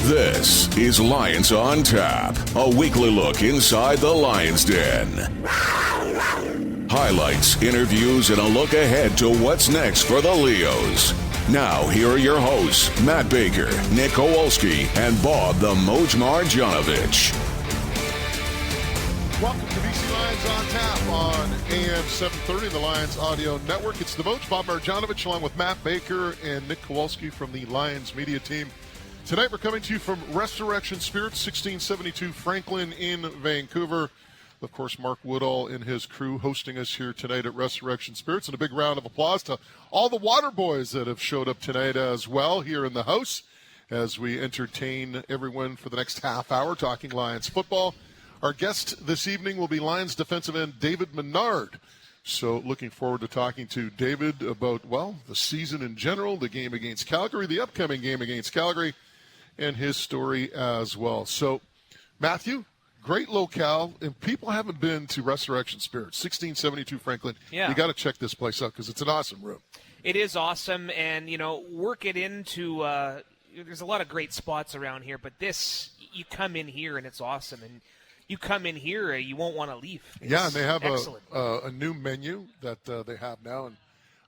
This is Lions on Tap, a weekly look inside the Lions Den. Highlights, interviews, and a look ahead to what's next for the Leos. Now, here are your hosts, Matt Baker, Nick Kowalski, and Bob the Moj Marjanovic. Welcome to BC Lions on Tap on AM 730, the Lions Audio Network. It's the Moj, Bob Marjanovic, along with Matt Baker and Nick Kowalski from the Lions media team. Tonight we're coming to you from Resurrection Spirits, 1672 Franklin in Vancouver. Of course, Mark Woodall and his crew hosting us here tonight at Resurrection Spirits. And a big round of applause to all the water boys that have showed up tonight as well here in the house as we entertain everyone for the next half hour talking Lions football. Our guest this evening will be Lions defensive end David Menard. So looking forward to talking to David about, well, the season in general, the game against Calgary, the upcoming game against Calgary, and his story as well. So, Matthew, great locale, and people haven't been to Resurrection Spirits, 1672 Franklin. Yeah. You got to check this place out because it's an awesome room. It is awesome, and, work it into there's a lot of great spots around here, but this, you come in here, and it's awesome, and you come in here, you won't want to leave. It's and they have a a new menu that they have now, and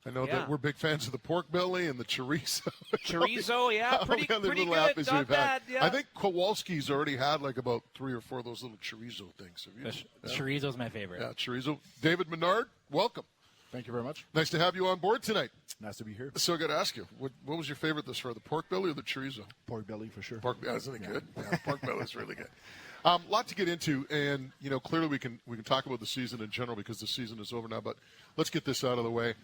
I know that we're big fans of the pork belly and the chorizo. Chorizo, yeah, pretty good, not bad. Yeah. I think Kowalski's already had like about 3 or 4 of those little chorizo things. Chorizo's my favorite. Yeah, chorizo. David Menard, welcome. Thank you very much. Nice to have you on board tonight. Nice to be here. So I got to ask you, what was your favorite this far, the pork belly or the chorizo? Pork belly for sure. Isn't it good? Yeah, pork belly is really good. Lot to get into, and clearly we can talk about the season in general because the season is over now. But let's get this out of the way.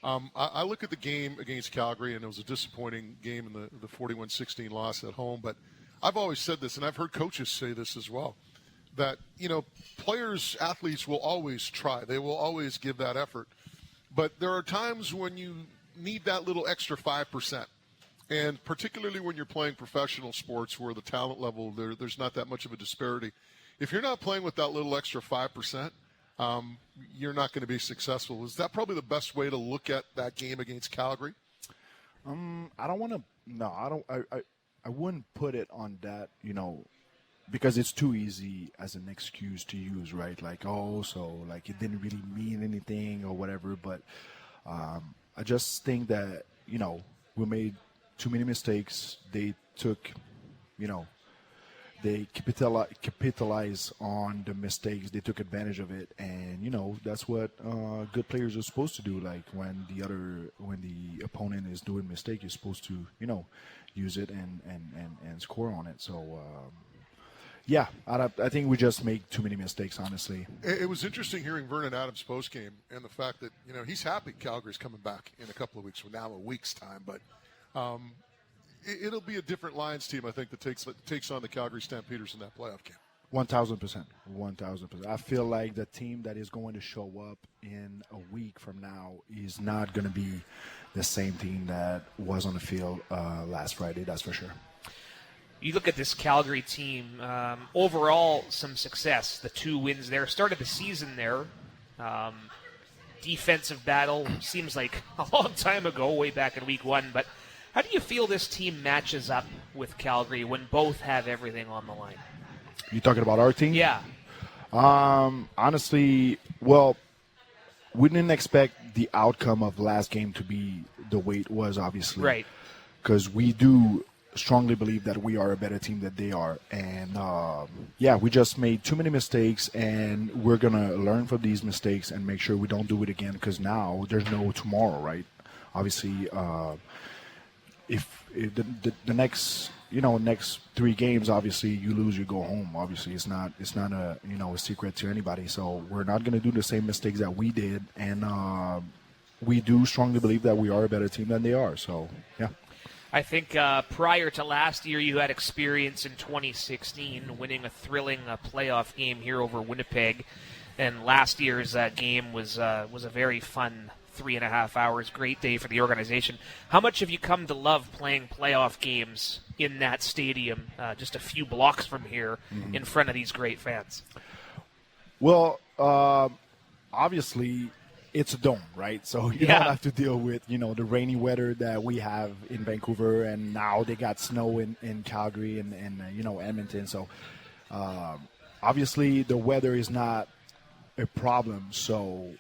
I look at the game against Calgary, and it was a disappointing game in the 41-16 loss at home. But I've always said this, and I've heard coaches say this as well, that, players, athletes will always try. They will always give that effort. But there are times when you need that little extra 5%. And particularly when you're playing professional sports where the talent level, there's not that much of a disparity. If you're not playing with that little extra 5%, you're not going to be successful. Is that probably the best way to look at that game against Calgary? I wouldn't put it on that, because it's too easy as an excuse to use, right? Like, it didn't really mean anything or whatever. But I just think that, we made too many mistakes. They took, they capitalize on the mistakes. They took advantage of it, and that's what good players are supposed to do. Like when the opponent is doing mistake, you're supposed to use it and score on it. So I think we just make too many mistakes, honestly. It was interesting hearing Vernon Adams' postgame and the fact that he's happy Calgary's coming back in a couple of weeks from now, a week's time, but. It'll be a different Lions team, I think, that takes on the Calgary Stampeders in that playoff game. 1,000%. 1,000%. I feel like the team that is going to show up in a week from now is not going to be the same team that was on the field last Friday, that's for sure. You look at this Calgary team, overall some success. The 2 wins there. Started the season there. Defensive battle seems like a long time ago, way back in week 1, but how do you feel this team matches up with Calgary when both have everything on the line? You talking about our team? Yeah. Honestly, well, we didn't expect the outcome of last game to be the way it was, obviously. Right. Because we do strongly believe that we are a better team than they are. And, we just made too many mistakes, and we're going to learn from these mistakes and make sure we don't do it again because now there's no tomorrow, right? Obviously, if the next 3 games, obviously you lose, you go home. Obviously, it's not a a secret to anybody. So we're not going to do the same mistakes that we did, and we do strongly believe that we are a better team than they are. So yeah. I think prior to last year, you had experience in 2016 winning a thrilling playoff game here over Winnipeg, and last year's game was a very fun 3.5 hours. Great day for the organization. How much have you come to love playing playoff games in that stadium, just a few blocks from here, in front of these great fans? Well, obviously, it's a dome, right? So you don't have to deal with, the rainy weather that we have in Vancouver, and now they got snow in Calgary and Edmonton. So obviously the weather is not a problem. So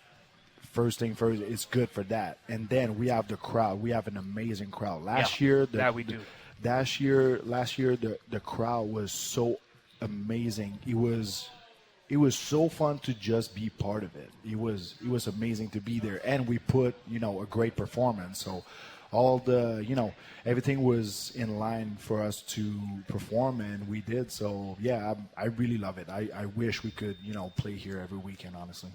first thing first, it's good for that. And then we have the crowd. We have an amazing crowd. Last year, the crowd was so amazing. It was so fun to just be part of it. It was amazing to be there, and we put a great performance. So all the everything was in line for us to perform, and we did. So yeah, I really love it. I wish we could play here every weekend, honestly.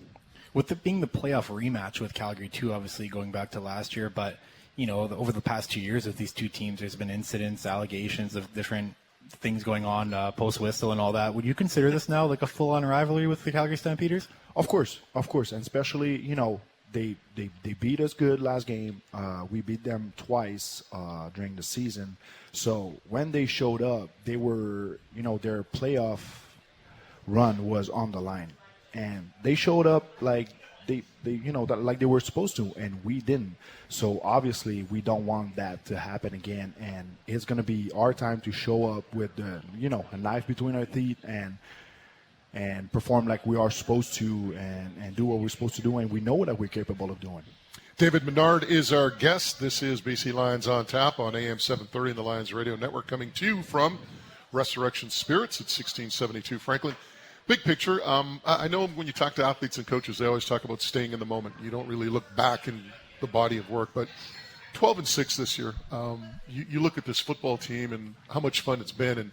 With it being the playoff rematch with Calgary too, obviously going back to last year, but over the past 2 years with these two teams, there's been incidents, allegations of different things going on post whistle and all that. Would you consider this now like a full-on rivalry with the Calgary Stampeders? Of course, and especially they beat us good last game. We beat them twice during the season. So when they showed up, they were their playoff run was on the line, and they showed up like like they were supposed to, and we didn't. So obviously we don't want that to happen again, and it's going to be our time to show up with the a knife between our teeth and perform like we are supposed to, and do what we're supposed to do, and we know that we're capable of doing. David Menard is our guest. This is BC Lions on Tap on AM 730 and the Lions Radio Network, coming to you from Resurrection Spirits at 1672 Franklin. Big picture, I know when you talk to athletes and coaches, they always talk about staying in the moment. You don't really look back in the body of work, but 12-6 this year. You look at this football team and how much fun it's been, and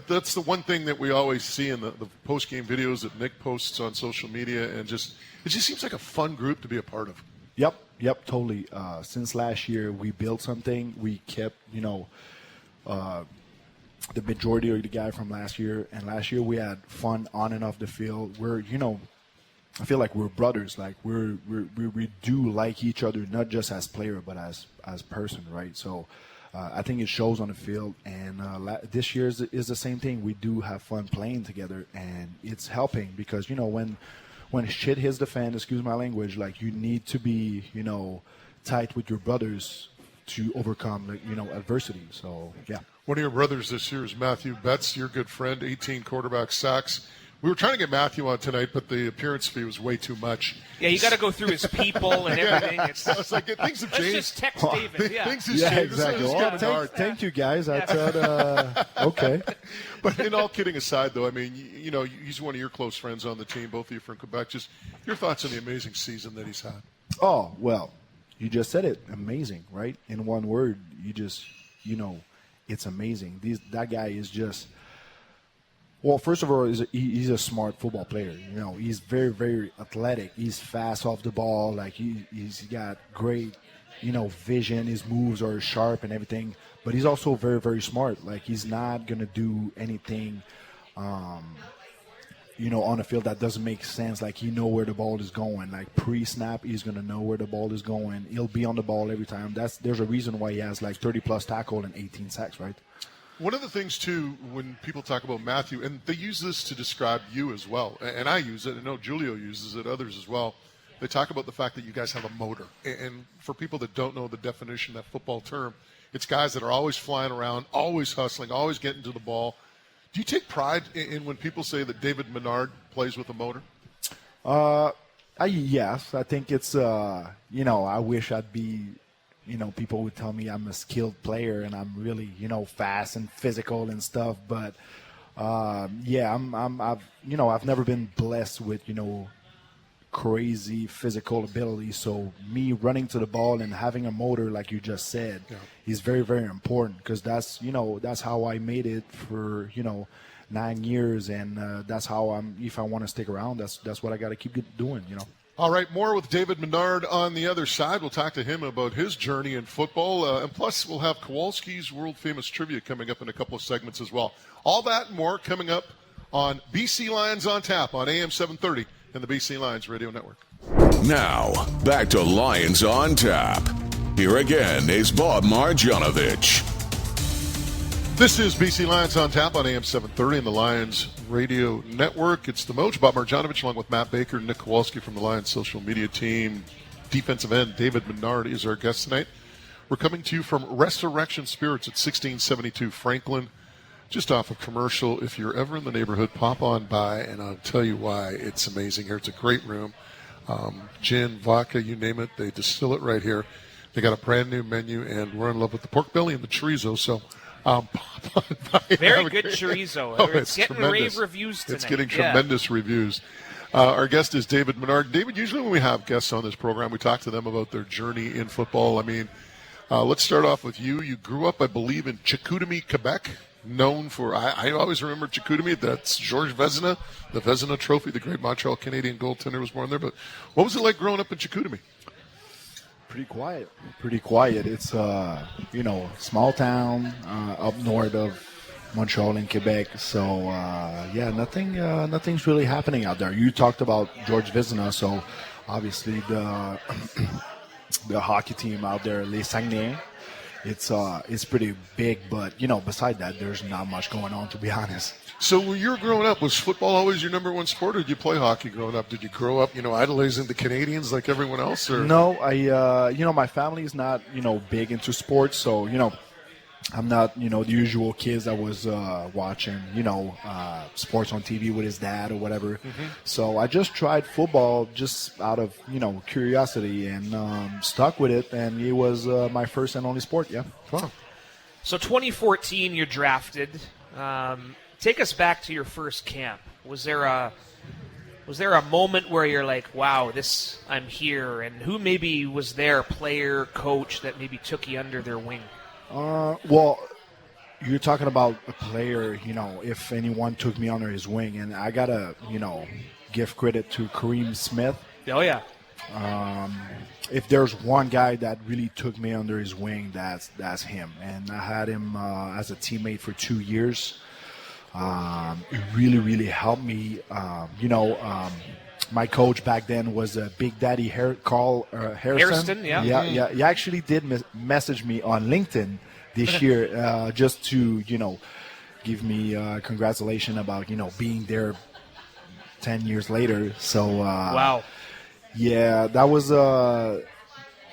that's the one thing that we always see in the post-game videos that Nick posts on social media, and it just seems like a fun group to be a part of. Yep, totally. Since last year, we built something. We kept, the majority of the guy from last year, and last year we had fun on and off the field. We're, I feel like we're brothers. Like we do like each other, not just as player, but as person, right? So I think it shows on the field, and this year is the same thing. We do have fun playing together, and it's helping because when shit hits the fan, excuse my language, like you need to be tight with your brothers to overcome adversity. So yeah. One of your brothers this year is Mathieu Betts, your good friend, 18 quarterback sacks. We were trying to get Matthew on tonight, but the appearance fee was way too much. Yeah, you got to go through his people and everything. It's like things have changed. Let's just text David. Yeah, things have changed. Exactly. Thank you, guys. I thought, okay. But in all kidding aside, though, I mean, he's one of your close friends on the team, both of you from Quebec. Just your thoughts on the amazing season that he's had. Oh, well, you just said it. Amazing, right? In one word, it's amazing. That guy is just – well, first of all, he's a smart football player. He's very, very athletic. He's fast off the ball. Like he's got great, vision. His moves are sharp and everything. But he's also very, very smart. Like he's not gonna do anything, on the field that doesn't make sense. Like he know where the ball is going. Like pre-snap, he's gonna know where the ball is going. He'll be on the ball every time. There's a reason why he has like 30+ tackle and 18 sacks, right? One of the things, too, when people talk about Matthew, and they use this to describe you as well, and I use it, I know Julio uses it, others as well, they talk about the fact that you guys have a motor. And for people that don't know the definition of that football term, it's guys that are always flying around, always hustling, always getting to the ball. Do you take pride in when people say that David Menard plays with a motor? Yes. I think it's, I wish I'd be – people would tell me I'm a skilled player and I'm really, fast and physical and stuff. But I've never been blessed with, crazy physical ability. So me running to the ball and having a motor, like you just said, is very, very important because that's how I made it for, 9 years. And that's how if I want to stick around, that's what I got to keep doing, All right, more with David Menard on the other side. We'll talk to him about his journey in football. And plus, we'll have Kowalski's world-famous trivia coming up in a couple of segments as well. All that and more coming up on BC Lions on Tap on AM 730 and the BC Lions Radio Network. Now, back to Lions on Tap. Here again is Bob Marjanovic. This is BC Lions on Tap on AM 730 and the Lions Radio Network. It's the Moj, Bob Marjanovic, along with Matt Baker, Nick Kowalski from the Lions social media team. Defensive end David Menard is our guest tonight. We're coming to you from Resurrection Spirits at 1672 Franklin, just off a commercial. If you're ever in the neighborhood, pop on by, and I'll tell you why. It's amazing here. It's a great room. Gin, vodka, you name it, they distill it right here. They got a brand new menu, and we're in love with the pork belly and the chorizo. So pop on by. Very good chorizo. It's getting tremendous. rave reviews tonight. It's getting tremendous reviews. Our guest is David Menard. David, usually when we have guests on this program, we talk to them about their journey in football. I mean, let's start off with you. You grew up, I believe, in Chicoutimi, Quebec, known for, I always remember Chicoutimi. That's Georges Vezina, the Vezina Trophy, the great Montreal Canadian goaltender was born there. But what was it like growing up in Chicoutimi? Pretty quiet. It's, small town up north of Montreal and Quebec. So, nothing's really happening out there. You talked about Georges Vezina, so obviously the hockey team out there, Les Saguenay, it's pretty big, but, beside that, there's not much going on, to be honest. So when you were growing up, was football always your number one sport, or did you play hockey growing up? Did you grow up, idolizing the Canadians like everyone else? Or? No, my family is not, big into sports, so, I'm not, the usual kids that was watching, sports on TV with his dad or whatever. Mm-hmm. So I just tried football just out of, curiosity and stuck with it, and it was my first and only sport, yeah. Wow. So 2014, you're drafted. Take us back to your first camp. Was there a moment where you're like, wow, I'm here? And who maybe was there, player, coach, that maybe took you under their wing? Well, you're talking about a player, if anyone took me under his wing, and I gotta, give credit to Kareem Smith. Oh, yeah. If there's one guy that really took me under his wing, that's him. And I had him as a teammate for 2 years. It really, really helped me. My coach back then was Big Daddy Carl Harrison. Yeah. He actually did message me on LinkedIn this year just to, give me congratulations about, being there 10 years later. So, wow. Yeah, that was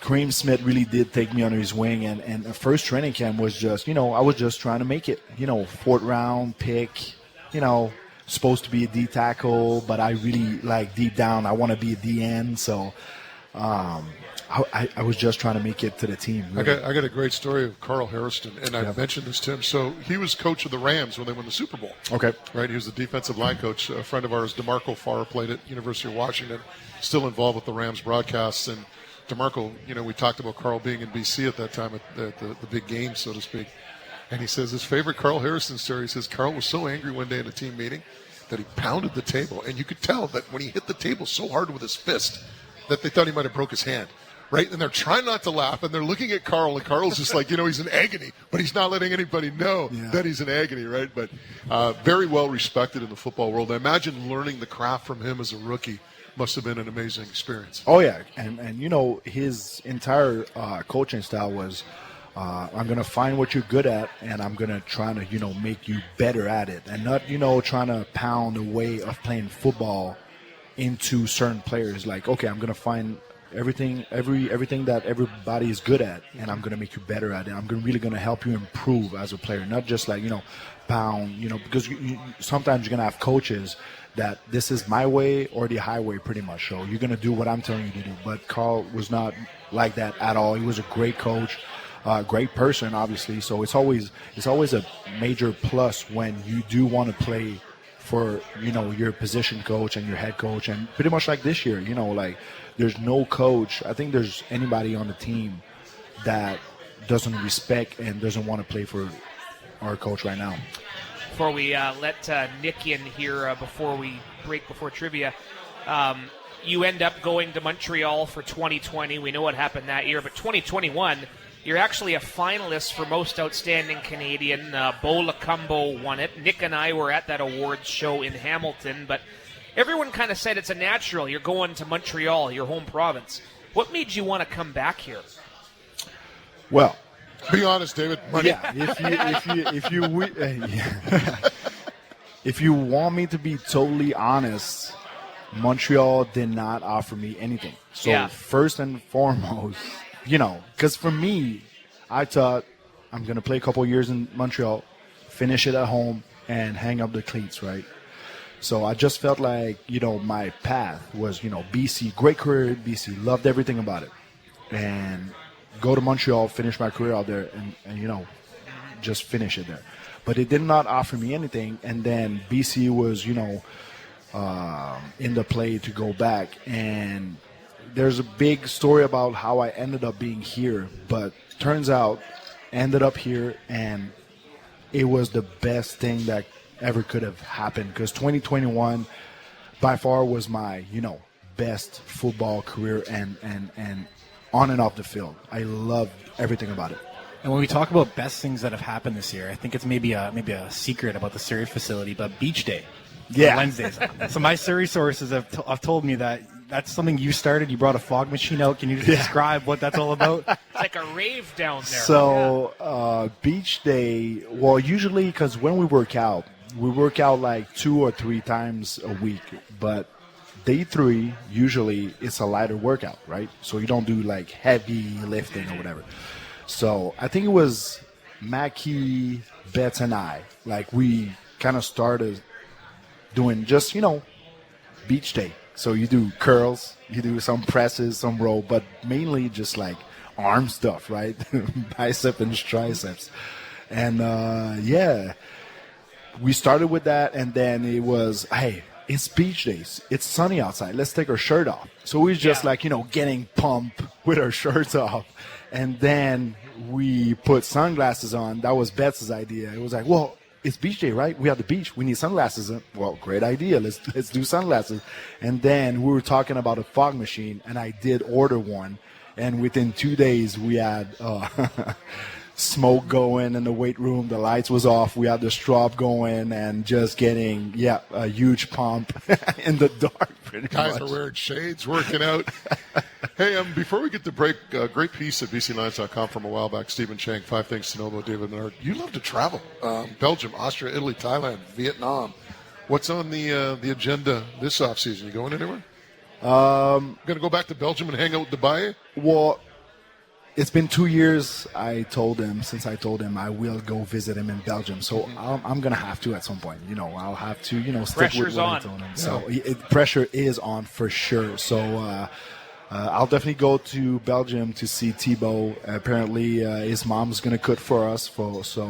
Kareem Smith really did take me under his wing, and the first training camp was just, I was just trying to make it, fourth round pick, supposed to be a D tackle, but I really, deep down, I want to be a DN, so I was just trying to make it to the team. Really. I got a great story of Carl Harrison, and I mentioned this to him. So he was coach of the Rams when they won the Super Bowl. Okay. Right, he was the defensive line coach. A friend of ours, DeMarco Farr, played at University of Washington, still involved with the Rams broadcasts, and DeMarco, we talked about Carl being in BC at that time at the big game, so to speak. And he says his favorite Carl Harrison story, he says Carl was so angry one day in a team meeting that he pounded the table. And you could tell that when he hit the table so hard with his fist that they thought he might have broke his hand. Right? And they're trying not to laugh, and they're looking at Carl, and Carl's just like, he's in agony, but he's not letting anybody know that he's in agony, right? But very well respected in the football world. I imagine learning the craft from him as a rookie must have been an amazing experience. Oh, yeah. And his entire coaching style was, I'm going to find what you're good at, and I'm going to try to, make you better at it. And not, trying to pound a way of playing football into certain players. Like, okay, I'm going to find everything that everybody is good at, and I'm going to make you better at it. I'm really going to help you improve as a player, not just pound, because sometimes you're going to have coaches that this is my way or the highway pretty much. So you're going to do what I'm telling you to do. But Carl was not like that at all. He was a great coach, great person, obviously. So it's always a major plus when you do want to play for, your position coach and your head coach. And pretty much like this year, there's no coach, I think there's anybody on the team that doesn't respect and doesn't want to play for our coach right now. Before we let Nick in here, before we break before trivia, you end up going to Montreal for 2020. We know what happened that year, but 2021, you're actually a finalist for Most Outstanding Canadian. Bo Lacombo won it. Nick and I were at that awards show in Hamilton, but everyone kind of said it's a natural. You're going to Montreal, your home province. What made you want to come back here? Well, be honest, David. Money. Yeah, if you want me to be totally honest, Montreal did not offer me anything. So first and foremost, because for me, I thought I'm going to play a couple years in Montreal, finish it at home, and hang up the cleats, right? So I just felt like, my path was, BC, great career at BC, loved everything about it. And go to Montreal, finish my career out there, and just finish it there. But it did not offer me anything. And then BC was, in the play to go back. And there's a big story about how I ended up being here. But turns out, ended up here, and it was the best thing that ever could have happened, because 2021 by far was my best football career and on and off the field. I loved everything about it. And when we talk about best things that have happened this year, I think it's maybe a secret about the Surrey facility, but Beach Day, Wednesdays. So my Surrey sources have told me that that's something you started. You brought a fog machine out. Can you just describe what that's all about? It's like a rave down there. So Beach Day, well, usually because when we work out like 2 or 3 times a week. But day 3, usually it's a lighter workout, right? So you don't do like heavy lifting or whatever. So I think it was Mathieu Betts and I. Like we kind of started doing just, Beach Day. So you do curls, you do some presses, some row, but mainly just like arm stuff, right? Bicep and triceps. And we started with that, and then it was, hey, it's beach days. It's sunny outside. Let's take our shirt off. So we just getting pumped with our shirts off. And then we put sunglasses on. That was Betts' idea. It was like, well, it's beach day, right? We have the beach. We need sunglasses. Well, great idea. Let's do sunglasses. And then we were talking about a fog machine, and I did order one. And within 2 days, we had smoke going in the weight room. The lights was off. We had the strobe going and just getting, a huge pump in the dark. Guys are wearing shades, working out. Hey, before we get to break, great piece at BCLions.com from a while back. Stephen Chang, 5 Things to Know About David Menard. You love to travel. Belgium, Austria, Italy, Thailand, Vietnam. What's on the agenda this offseason? You going anywhere? Going to go back to Belgium and hang out with Dubai? Well, it's been 2 years. Since I told him I will go visit him in Belgium. So I'm going to have to at some point. I'll have to, stick with what I told him. So pressure is on for sure. So I'll definitely go to Belgium to see Thibaut. Apparently, his mom's going to cook for us. So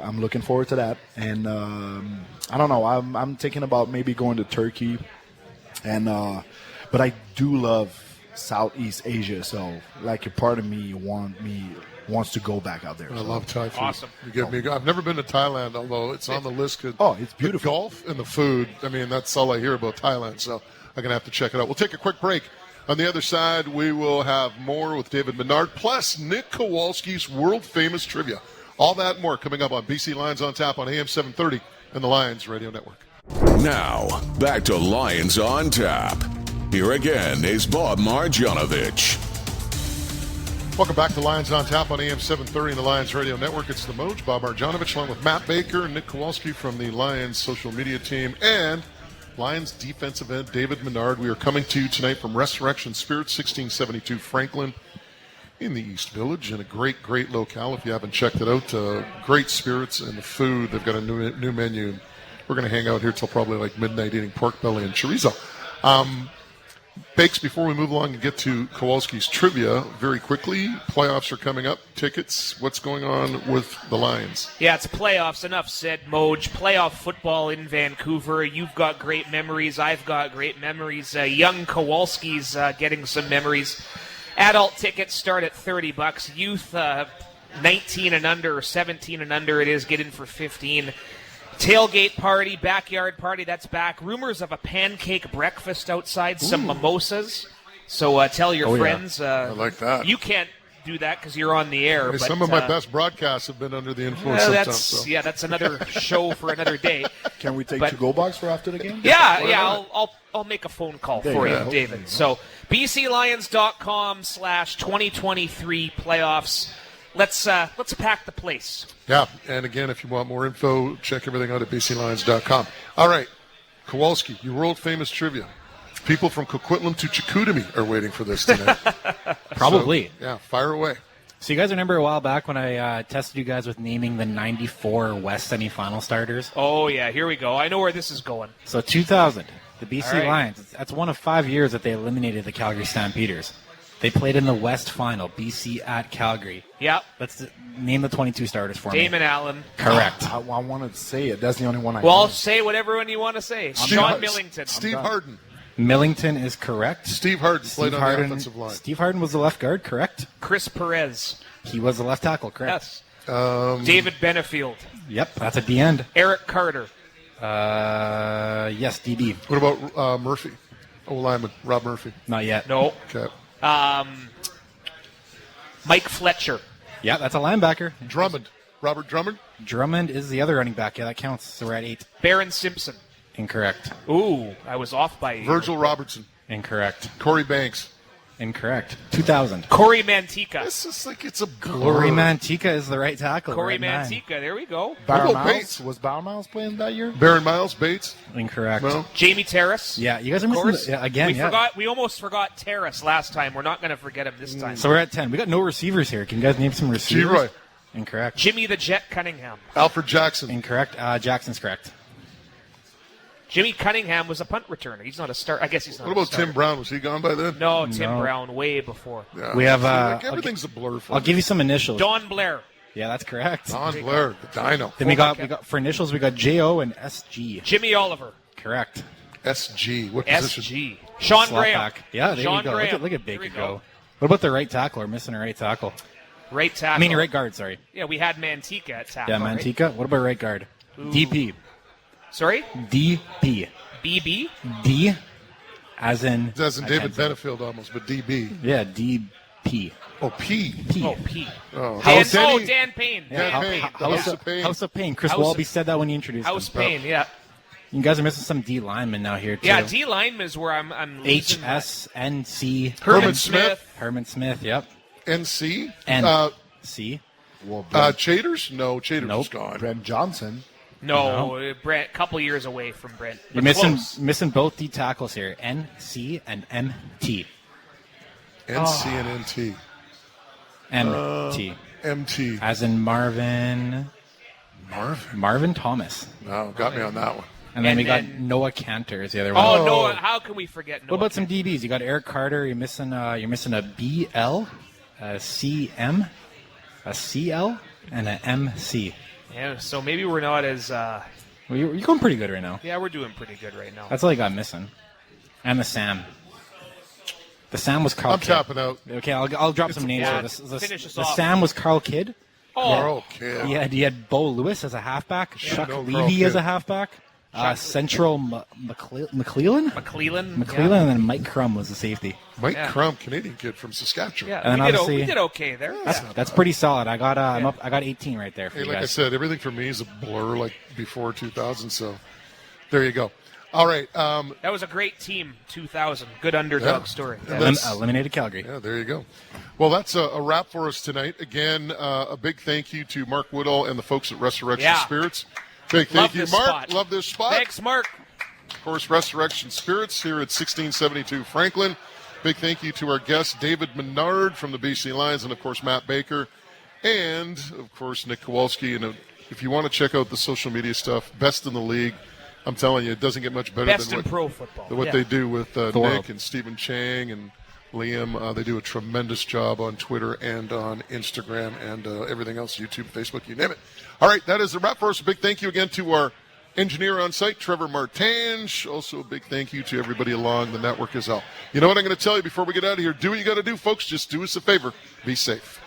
I'm looking forward to that. And I don't know. I'm thinking about maybe going to Turkey. And but I do love Southeast Asia, so like a part of me wants to go back out there. I love Thai food. Awesome. I've never been to Thailand, although it's on the list. It's beautiful. The golf and the food. I mean, that's all I hear about Thailand. So I'm gonna have to check it out. We'll take a quick break. On the other side, we will have more with David Menard, plus Nick Kowalski's world famous trivia. All that and more coming up on BC Lions on Tap on AM 730 and the Lions Radio Network. Now, back to Lions on Tap. Here again is Bob Marjanovic. Welcome back to Lions on Tap on AM 730 and the Lions Radio Network. It's the Moj, Bob Marjanovic, along with Matt Baker and Nick Kowalski from the Lions social media team, and Lions defensive end David Menard. We are coming to you tonight from Resurrection Spirits, 1672 Franklin in the East Village, in a great, great locale. If you haven't checked it out, great spirits and the food. They've got a new menu. We're going to hang out here till probably like midnight eating pork belly and chorizo. Bakes, before we move along and get to Kowalski's trivia, very quickly, playoffs are coming up. Tickets, what's going on with the Lions? Yeah, it's playoffs. Enough said, Moj. Playoff football in Vancouver. You've got great memories. I've got great memories. Young Kowalski's getting some memories. Adult tickets start at $30. Youth, 19 and under, or 17 and under, it is, get in for $15. Tailgate party, backyard party, that's back. Rumors of a pancake breakfast outside, some mimosas. So tell your friends. I like that. You can't do that because you're on the air. Hey, but, some of my best broadcasts have been under the influence sometimes. So. Yeah, that's another show for another day. Can we take to-go box for after the game? Yeah, I'll make a phone call for you, David. So BCLions.com/2023 playoffs. let's pack the place. Yeah, and again, if you want more info, check everything out at bclions.com. All right, Kowalski, your world-famous trivia. People from Coquitlam to Chicoutimi are waiting for this tonight. Probably. So, yeah, fire away. So you guys remember a while back when I tested you guys with naming the 94 West semifinal starters? Oh, yeah, here we go. I know where this is going. So 2000, the BC All right. Lions, that's one of 5 years that they eliminated the Calgary Stampeders. They played in the West Final, BC at Calgary. Yep. Let's name the 22 starters for Damon me. Allen. Correct. I wanted to say it. That's the only one I Well, know. say whatever one you want to say. Sean Millington. Steve Harden. Millington is correct. Steve Harden played on the offensive line. Steve Harden was the left guard, correct? Chris Perez. He was the left tackle, correct? Yes. David Benefield. Yep, that's at the end. Eric Carter. Yes, DB. What about Murphy? Lineman, Rob Murphy. Not yet. No. Okay. Mike Fletcher. Yeah, that's a linebacker. Drummond. Robert Drummond. Drummond is the other running back. Yeah, that counts. So we're at 8. Baron Simpson. Incorrect. Ooh, I was off by Virgil Robertson. Incorrect. Corey Banks. Incorrect. 2000. Corey Mantika. This is like it's a blur. Corey Mantika is the right tackle. Corey We're at 9. Mantika. There we go. Barrow What about Miles? Bates? Was Barrow Miles playing that year? Baron Miles, Bates. Incorrect. No. Jamie Terrace. Yeah, you guys are Of missing course. again. We almost forgot Terrace last time. We're not going to forget him this time. So we're at 10. We got no receivers here. Can you guys name some receivers? G-Roy. Incorrect. Jimmy the Jet Cunningham. Alfred Jackson. Incorrect. Jackson's correct. Jimmy Cunningham was a punt returner. He's not a start. I guess he's not. What a about starter. Tim Brown? Was he gone by then? No, Tim No. Brown way before. Yeah. We have, See, I'll everything's a blur for I'll me. give you some initials. Don Blair. Yeah, that's correct. Don Blair, the Dino. Then we got for initials we got JO and SG. Jimmy Oliver. Correct. SG. What position? SG. Sean Slot Graham. back. Yeah, there Sean you go. Graham. Look at There we Baker go. go. What about the right tackle? We're missing a right tackle. Right tackle. I mean, right guard. Sorry. Yeah, we had Mantika at tackle. Yeah, Mantika. What about right guard? DP. Right? Sorry? DP. BB? D, as in. That's in I David can't say. Benefield almost, but DB. Yeah, DP. Oh, P. P. Oh, P. Oh, Dan, Danny- Dan Payne. Dan Dan Payne. Payne. The House of Pain. House of Pain. Chris House Walby of- said that when he introduced House him. Payne, yeah. You guys are missing some D linemen now here, too. Yeah, D lineman is where I'm losing my- HSNC. Herman Smith. Herman Smith, yep. NC. C. Well, Chaders? No, Chaders Nope. is gone. Brent Johnson. No, Brent, couple years away from Brent. You're But close. missing both D tackles here. NC and MT. NC and NT. MT. MT. As in Marvin Thomas. No, got me on that one. And then And we got then- Noah Cantor is the other one. Oh, no, how can we forget Noah? What about some DBs? You got Eric Carter. You're missing a BL, a CM, a CL, and an MC. Yeah, so maybe we're not as... Well, you're going pretty good right now. yeah, we're doing pretty good right now. That's all I got missing. And the Sam. The Sam was Carl I'm Kidd. tapping out. Okay, I'll drop some names yeah, here. finish us the off. Sam was Carl Kidd. Carl Kidd. He had Bo Lewis as a halfback. Chuck no, Carl Levy as Kidd. a halfback. Central McClellan, McClellan. and then Mike Crum was the safety. Mike Yeah. Crum, Canadian kid from Saskatchewan. Yeah, And then we, did, obviously- we did okay there. That's pretty solid. I got I got 18 right there for Hey, you like I guys. said, everything for me is a blur like before 2000, so there you go. All right. That was a great team, 2000. Good underdog Yeah. story. And Yeah. that's- Eliminated Calgary. Yeah, there you go. Well, that's a wrap for us tonight. Again, a big thank you to Mark Woodall and the folks at Resurrection Yeah. Spirits. Big Love thank you, this Mark. spot. Love this spot. Thanks, Mark. Of course, Resurrection Spirits here at 1672 Franklin. Big thank you to our guest, David Menard from the BC Lions, and, of course, Matt Baker. And, of course, Nick Kowalski. And if you want to check out the social media stuff, best in the league. I'm telling you, it doesn't get much better Best than in pro football. what Yeah. they do with world. Nick and Stephen Chang and Liam. They do a tremendous job on Twitter and on Instagram and everything else, YouTube, Facebook, you name it. All right, that is a wrap for us. A big thank you again to our engineer on site, Trevor Martange. Also a big thank you to everybody along the network as well. You know what I'm going to tell you before we get out of here? Do what you got to do, folks. Just do us a favor. Be safe.